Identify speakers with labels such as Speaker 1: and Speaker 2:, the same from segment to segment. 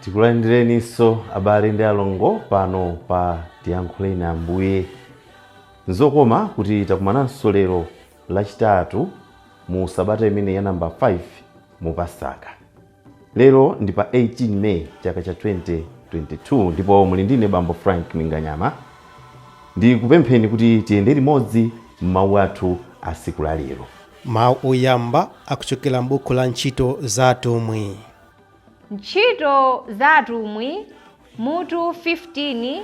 Speaker 1: Tikulandireniso abale ndi alongo pano pa Tiyankhuleni Ambuye. Nzokoma kuti takumananso lero lachitatu mu sabata imene ya namba 5 mu Pasaka. Lero ndi pa 18 May chaka cha 2022 ndipo muli ndine bambo Frank Mwinganyama. Ndi kupempheni kuti tiyende limodzi m'mawu athu a siku la lero.
Speaker 2: Mawu oyamba akuchokera m'buku la ntchito za atumwi.
Speaker 3: Ntchito za atumwi mutu 15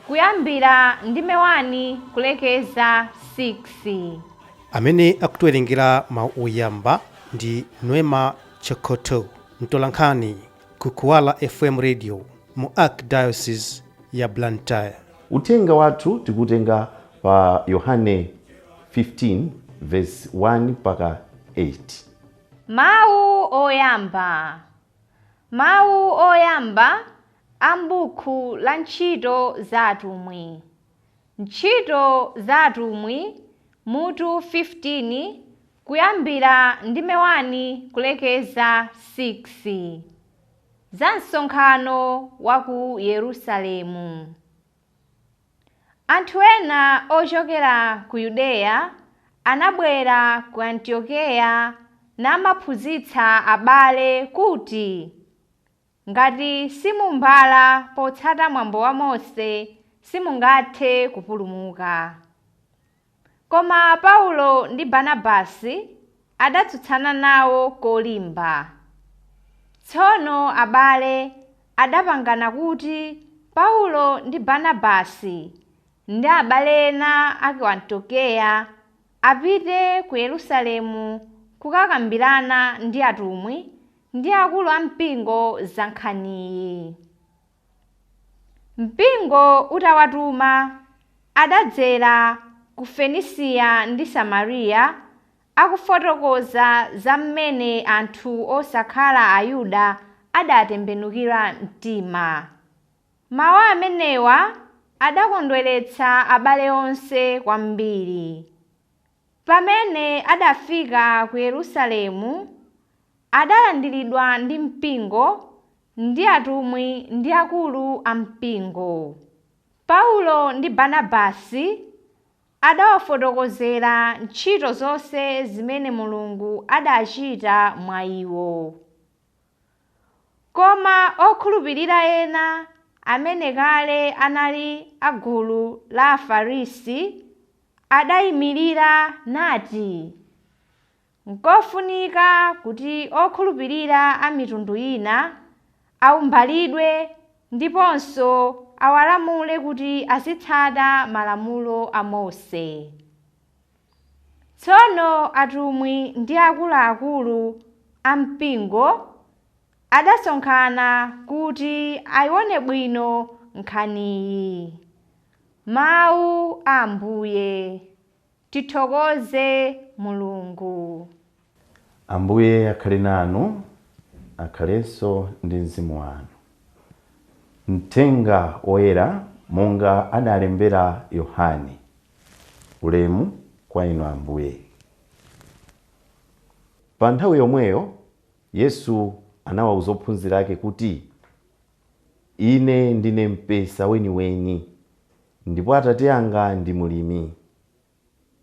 Speaker 3: kuyambira ndime 1 kulekeza 6.
Speaker 2: Amene akutiwerengera mawu oyamba ndi Noema Chakoto, mtolankhani ku Kuala FM Radio mu Archdiocese ya Blantyre.
Speaker 1: Uthenga wathu tikutenga pa Yohane 15 verse 1 mpaka 8.
Speaker 3: Mawu oyamba. Mawu oyamba ambuku la ntchito za atumwi. Ntchito za atumwi mutu 15 kuyambira ndime 1 kulekeza 6. Za msonkhano wa ku Yerusalemu. Anthu ena ochokera ku Yudeya anabwera ku Antiokeya namaphunzitsa abale kuti ngati simumbala potsata mwambo wa Mose simungathe kupulumuka. Koma Paulo ndi Barnabasi adatsutsana nawo kolimba. Tsono abale adapangana kuti Paulo ndi Barnabasi ndi abale ena a ku Antiokeya apite ku Yerusalemu kukakambirana ndi atumwi ndi akulu a mpingo za nkhaniyi. Mpingo utawatuma adadzera ku Fenisiya ndi Samariya akufotokoza za mmene anthu osakhala Ayuda adatembenukira mtima. Mawu amenewa adakondweretsa abale onse kwambiri. Pamene adafika ku Yerusalemu adalandiridwa ndi mpingo ndi atumwi ndi akulu a mpingo. Paulo ndi Barnabasi adawafotokozera ntchito zonse zimene Mulungu adachita mwa iwo. Koma okhulupirira ena amene kale anali agulu la Afarisi adayimirira nati, nkofunika kuti okhulupirira a mitundu ina awumbalidwe ndiponso awalamule kuti azitsata malamulo a Mose. Tsono atumwi ndi akuluakulu a mpingo adasonkhana kuti ayione bwino nkhaniyi. Mawu a Ambuye. Tithokoze Mulungu.
Speaker 1: Ambuye akhale nanu, akhalenso ndi mzimu wanu. Mthenga oyera monga adalembera Yohane. Ulemu kwa inu Ambuye. Pa nthawi yomweyo Yesu anawawuza ophunzira ake kuti, ine ndine mpesa weniweni ndipo Atate anga ndi mulimi.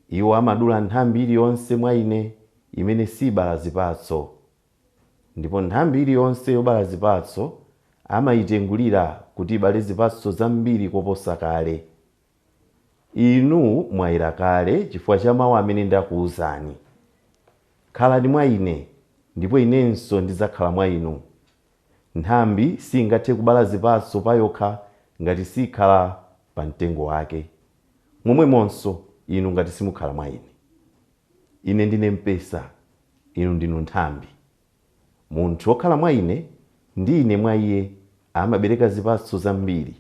Speaker 1: Iwo amadula nthambi iliyonse mwa ine imene sibala zipatso, ndipo nthambi iliyonse yobala zipatso amayitengulira kuti ibale zipatso zambiri koposa kale. Inu mwayera kale chifukwa cha mawu amene ndakuwuzani. Khalani mwa ine ndipo inenso ndidzakhala mwa inu. Nthambi singathe kubala zipatso payokha ngati sikhala pa mtengo wake. Momwemonso inu ngati simukhala mwa ine. Ine ndine mpesa, inu ndinu nthambi. Munthu wokhala mwa ine ndi ine mwa iye amabereka zipatso zambiri.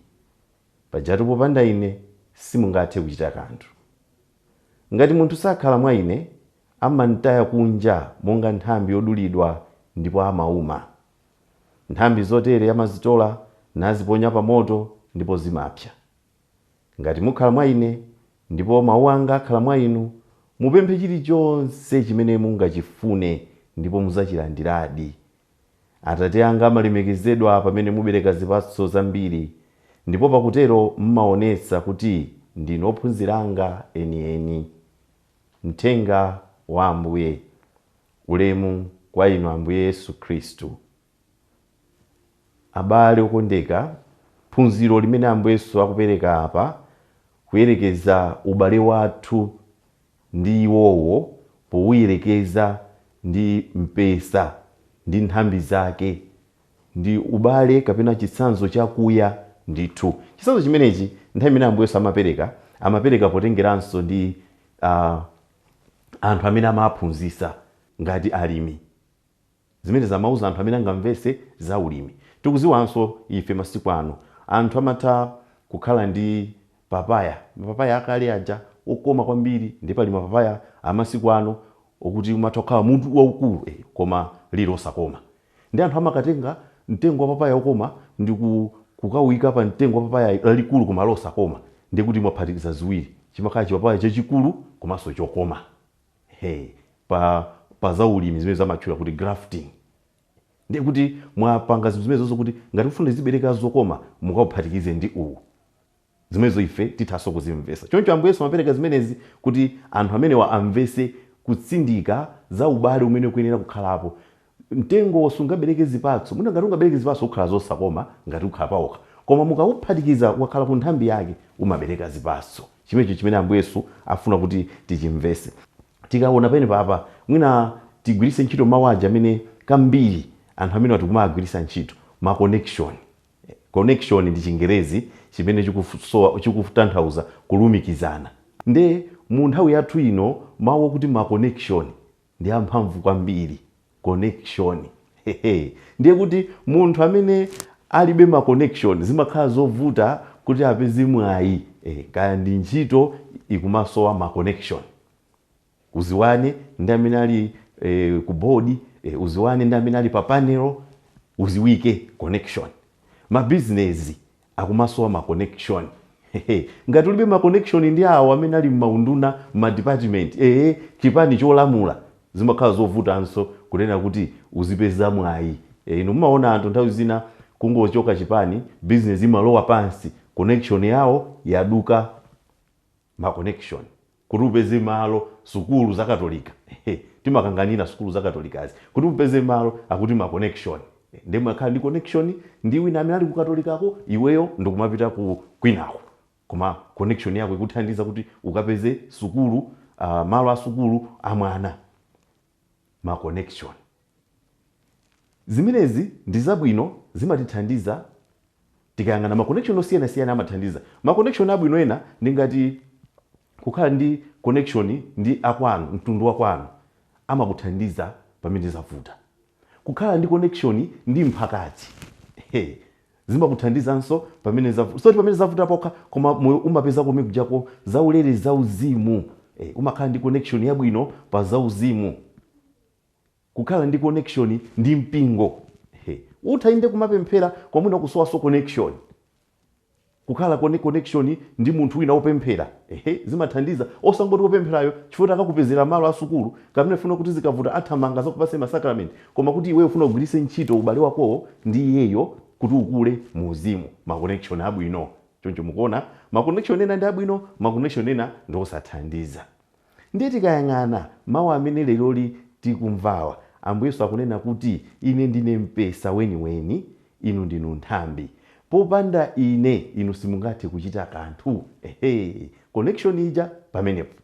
Speaker 1: Pajatu popanda ine simungathe kuchita kanthu. Ngati munthu sakhala mwa ine amanditaya kunja monga nthambi yodulidwa ndipo amauma. Nthambi zotere amazitola naziponya pa moto ndipo zimapsa. Ngati mukhala mwa ine ndipo mawu anga akhala mwa inu, mupemphe chilichonse chimene mungachifune ndipo mudzachilandiradi. Atate anga amalemekezedwa pamene mubereka zipatso zambiri, ndipo pakutero mmaonetsa kuti ndinu ophunzira anga enieni. Mthenga wa Ambuye. Ulemu kwa inu Ambuye Yesu Khristu. Abale okondeka, phunziro limene Ambuye Yesu akupereka apa kuyerekeza ubale wathu ndi iwowo powiyerekeza ndi mpesa ndi nthambi zake, ndi ubale kapena chitsanzo chakuya ndithu. Chitsanzo chimenechi nthawi imene Ambuye Yesu amapereka potengeranso ndi anthu amene amaphunzitsa ngati alimi. Zimene zamauza anthu amene angamvese za ulimi. Tikuziwanso ife masiku ano anthu amatha kukhala ndi mapapaya akale aja okoma kwambiri, ndi pali mapapaya amasiku ano okuti umatha kukhala munthu waukulu koma lilo osakoma. Ndi anthu amakatenga mtengo wa papaya okoma ndi kukawika pa mtengo wa papaya lalikulu koma losakoma, ndi kuti mwaphatikiza ziwiri, chimakhala chipapaya chachikulu komanso chokoma. Pa za ulimi zimene zamatchula kuti grafting. Ndi kuti mwapanga zimene zonse kuti ngati ufuna zibereka zokoma mukaphatikize ndi uwu. Zimenezo ife tithaso kuzimvesa. Choncho Ambuye Yesu amapereka zimenezi kuti anthu amene amvese kutsindika za ubale umene kuyenera kukhalapo. Mtengo sungabereke zipatso, mwina ngati ungabereke zipatso ukhala zosakoma ngati ukhala pawokha, koma mukauphatikiza wakhala ku nthambi yake umabereka zipatso. Chimenecho chimene Ambuye Yesu afuna kuti tichimvese. Tikaona pene papa mwina tigwiritse ntchito mawu aja amene kambiri anthu amene tikumagwiritsa ntchito, ma connection. Connection ndi Chingerezi chimene chikutanthauza kulumikizana. Nde mu nthawi yathu ino mawu okuti ma connection ndi amphamvu kwambiri. Connection. Ndiye kuti munthu amene alibe ma connection zimakhala zovuta kuti apeze mwayi. Kaya ndi ntchito ikumasowa ma connection. Uziwane ndi amene ali ku board, uziwane ndi amene ali pa panel, uziwike connection. Ma business akumasowa ma connection. Ngati ulibe ma connection ndi awo amene ali m'maunduna, ma department, chipani cholamula, zimakhala zovutanso kunena kuti uzipeza mwayi. Ino mumaona anthu nthawi zina kungochoka chipani, business imalowa pansi, connection yawo yaduka. Ma connection kuti upeze malo sukulu za Katolika. Timakanganira sukulu za Katolikazi kuti upeze malo akuti ma connection. Ndi makhala ndi connection ndi wina amene ali ku Katolikako, iweyo ndikumapita ku kwinako, koma connection yako ikuthandiza kuti ukapeze sukulu, malo a sukulu amwana. Ma connection zimenezi ndi zabwino, zimatithandiza. Tikayang'ana ma connection osiyana amathandiza. Ma connection abwino ena ndi ngati kukhala ndi connection ndi akwanu, mtundu wa kwanu, amakuthandiza pamene zavuta. Kukhala ndi connection ndi mphakati, zimakuthandizanso pamene zavuta. Soti pamene zavuta pokha, koma moyo umapeza komwe kujako zaulere zauzimu. Umakhala ndi connection yabwino pa zauzimu. Kukhala ndi connection ndi mpingo. Utainde kumapemphera kwa mwina kusowa connection. Kukhala connection ndi munthu wina opemphera, zimathandiza. Osangoti opempherayo chifukwa akakupezera malo a sukulu, kapena funa kuti zikavuta athamanga zakupatsa ma sacrament, koma kuti iwe ufuna kugwiritsa ntchito ubale wakowo ndi iyeyo kuti ukule mu uzimu. Ma connection abwino. Choncho mukuona ma connection ena ndi abwino, ma connection ena ndi osathandiza. Ndiye tikayang'ana mawu amene lero tikumvawa, Ambuye Yesu akunena kuti ine ndine mpesa weniweni, inu ndinu nthambi. Popanda ine inu simungathe kuchita kanthu. Connection ija pamenepo.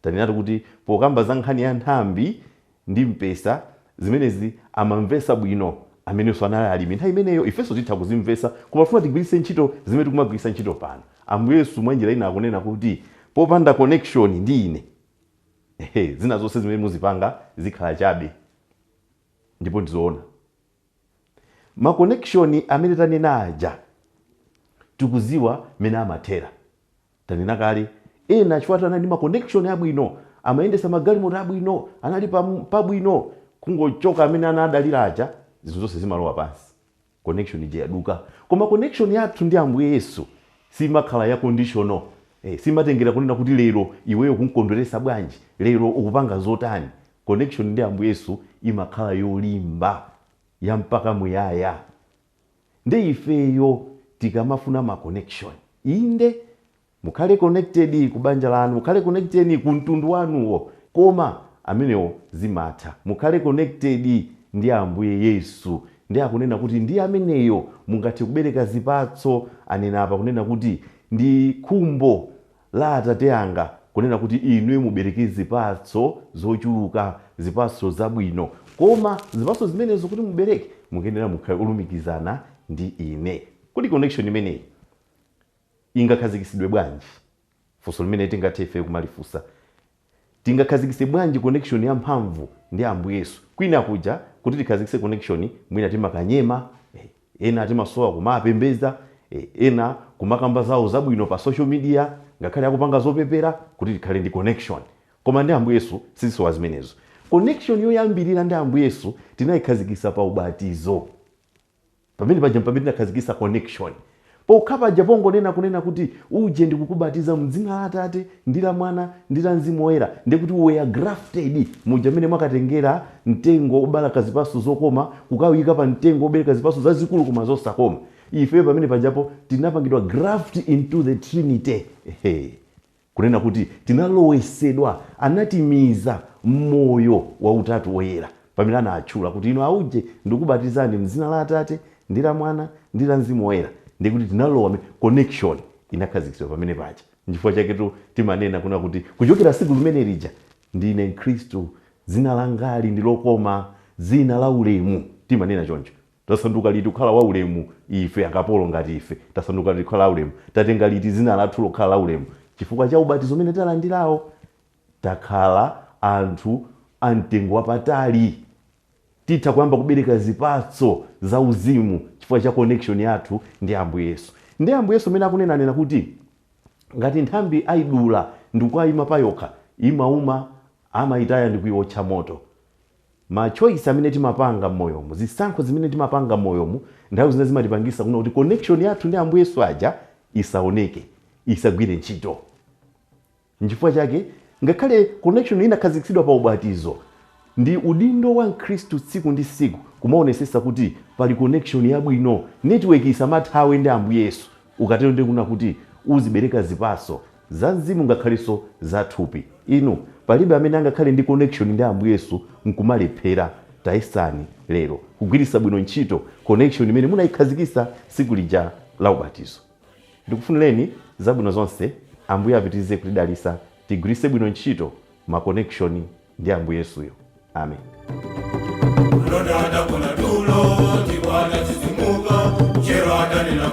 Speaker 1: Tanenatu kuti pokamba za nkhani ya nthambi ndi mpesa, zimenezi amamvesa bwino amene sanali alimi. Nthawi imeneyo ifenso titha kuzimvesa, koma funa tigwiritse ntchito zimene tikumagwiritsa ntchito pano. Ambuye Yesu mwa njira ina akunena kuti popanda connection ndi ine, zina zonse zimene muzipanga zikhala chabe. Ndipo ndizoona ma connection amene tanena aja tikuziwa mene amathera. Tanena kale ena chifukwa anali ma connection abwino, amayendesa magalimoto abwino, anali pabwino, kungochoka amene anadalira aja, zinthu zonse zimalowa pansi. Connection ije yaduka. Koma connection yathu ndi Ambuye Yesu simakhala ya conditional. Simatengera kunena kuti lero iweyo kunkondweresa bwanji, lero ukupanga zotani. Connection ndi Ambuye Yesu imakhala yolimba, ya mpaka muyaya. Nde ifeyo tikamafuna ma connection, inde mukhale connected ku banja lanu, mukhale connected ku mtundu wanuwo, koma amenewo zimatha. Mukhale connected ndi Ambuye Yesu, ndi akunena kuti ndi ameneyo mungathe kubereka zipatso. Anena apa kunena kuti ndi khumbo la Atate anga kunena kuti inwe mubereke zipatso zochuluka, zipatso zabwino. Koma zipatso zimenezo kuti mubereke mukenera mukhale olumikizana ndi ine. Kuti connection imeneyi ingakhazikisidwe bwanji? Funso limene tingathefe kumalifusa. Tingakhazikise bwanji connection ya mphamvu ndi Ambuye Yesu? Kwina kuja kuti tikhazikise connection, mwina timakanyema, ena timasowa kumapembeza, ena kumakamba zawo zabwino pa social media, ngakhale akupanga zopepera kuti tikhale ndi connection. Koma ndi Ambuye Yesu sizisowa zimenezo. Connection yoyambirira ndi Ambuye Yesu tinayikhazikisa pa ubatizo. Pamene paja tinakhazikisa connection. Pokhapaja pongonena kunena kuti uje ndikukubatiza m'dzina la Atate ndi la Mwana ndi la Mzimu Woyera, ndi kuti we are grafted muja mene mwakatengera mtengo obereka zipatso zokoma kukawika pa mtengo obereka zipatso zazikulu koma zosakoma. Ife pamene pajapo tinapangidwa graft into the Trinity. Kunena kuti tinalowesedwa, anatimiza moyo wa Utatu Woyera. Pamene anatchula kuti ino auje ndikubatizani m'dzina la Atate ndi la Mwana ndi la Mzimu Woyera, ndi kuti tinalowa connection inakhazikitsidwa pamene paja. N'chifukwa chaketu timanena kuna kuti kuchokera siku limene lija ndine Khristu, dzina langali ndi lokoma, dzina la ulemu. Timanena choncho. Tasanduka liti kukhala wa ulemu ife akapolo ngati ife, tasanduka liti kukhala ulemu, tatenga liti dzina lathu lokhala la ulemu chifukwa cha ubatizo umene talandirawo. Takhala anthu amtengo wapatali, titha kuyamba kubereka zipatso za uzimu chifukwa cha connection yathu ndi Ambuye Yesu. Ndi Ambuye Yesu amene akunena kuti ngati nthambi aidula ndikuyima pa yokha, imauma amayitaya ndi kuiotcha moto. Ma choice amene timapanga m'moyomu, zisankho zimene timapanga m'moyomu, nthawi zina zimatipangisa kuna kuti connection yathu ndi Ambuye Yesu aja isaoneke, isagwire ntchito. N'chifukwa chake ngakhale connection inakhazikitsidwa pa ubatizo, ndi udindo wa Khristu tsiku ndi tsiku kumaonesesa kuti pali connection yabwino, network isamathawe ndi Ambuye Yesu. Ukatero ndi kuna kuti uzibereka zipatso za mzimu ngakhalenso za thupi. Inu palibe amene angakhale ndi connection ndi Ambuye Yesu nkumalephera. Tayesani lero kugwiritsa bwino ntchito connection imene munayikhazikisa tsiku lija la ubatizo. Ndikufunireni zabwino zonse. Ambuye apitirize kutidalitsa tigwiritse bwino ntchito ma connection ndi Ambuye Yesuyo. Amen. Lodada kuna dulo, tiwala chizimuka, chero adani na